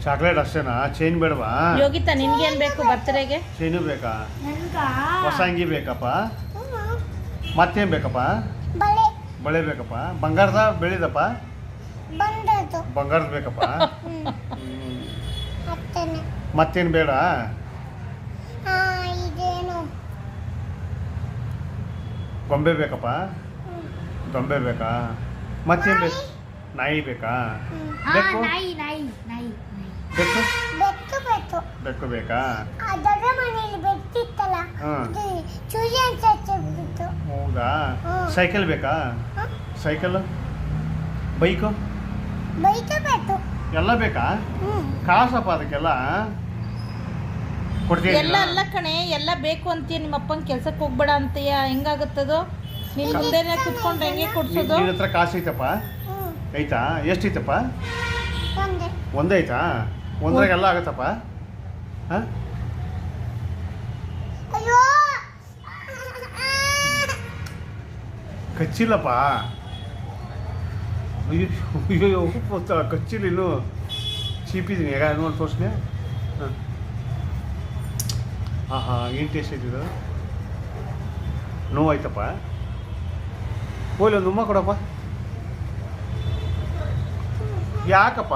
Chocolate ಅಷ್ಟೇನಾ? Chain ಬೇಡವಾ? ಯೋಗಿತಾ ನಿನ್ಗೇನು ಬೇಕು ಬರ್ತಡೆಗೆ? ಚೈನು ಬೇಕಾ? ಹೊಸ ಅಂಗಿ ಬೇಕಪ್ಪ? ಮತ್ತೇನು ಬೇಕಪ್ಪ? ಬಳೆ ಬೇಕಪ್ಪ? ಬಂಗಾರದ ಬೆಳಿದಪ್ಪ? ಬಂಗಾರದ ಬೇಕಪ್ಪ? ಮತ್ತೇನು ಬೇಡ? ಗೊಂಬೆ ಬೇಕಪ್ಪ? ಗೊಂಬೆ ಬೇಕಾ? ಮತ್ತೇನು ಬೇಕು? ನಾಯಿ ಬೇಕಾ? ಬೇಕು ಬೇಕು ಬೆಕ್ಕು ಬೇಕಾ? ಹೌದಾ? ಸೈಕಲ್ ಬೇಕಾ? ಸೈಕಲ್, ಬೈಕು ಎಲ್ಲ ಬೇಕಾ? ಕಾಸಪ್ಪ ಅದಕ್ಕೆಲ್ಲ ಕೊಡ್ತೀನಿ. ಎಲ್ಲ ಅಲ್ಲ ಕಣೆ, ಎಲ್ಲ ಬೇಕು ಅಂತೀಯ. ನಿಮ್ಮ ಅಪ್ಪನ ಕೆಲ್ಸಕ್ಕೆ ಹೋಗ್ಬೇಡ ಅಂತೀಯ. ಹೆಂಗಾಗುತ್ತದು? ನಿನ್ನ ಮುಂದೆನೇ ಕುತ್ಕೊಂಡು ಹೆಂಗೆ ಕೊಡ್ಸೋದು? ನಿನ್ನ ಹತ್ರ ಕಾಸು ಐತಪ್ಪ? ಐತಾ? ಎಷ್ಟು ಐತಪ್ಪ? ಒಂದೇ ಐತಾ? ಒಂದ್ರಾಗೆಲ್ಲ ಆಗತ್ತಪ್ಪ? ಹಾಂ, ಕಚ್ಚಿಲ್ಲಪ್ಪ. ಅಯ್ಯೋ ಕಚ್ಚಿಲ್ಲ, ಇನ್ನು ಚೀಪಿದ್ದೀನಿ. ಈಗ ನೋಡಿ ತೋರಿಸ್ನೆ. ಹಾಂ ಏನು ಟೇಸ್ಟ್ ಐತಿದು? ನೋವಾಯ್ತಪ್ಪ? ಹೋಗ್ಲಿ ಒಂದು ಉಮ್ಮ ಕೊಡಪ್ಪ. ಯಾಕಪ್ಪ?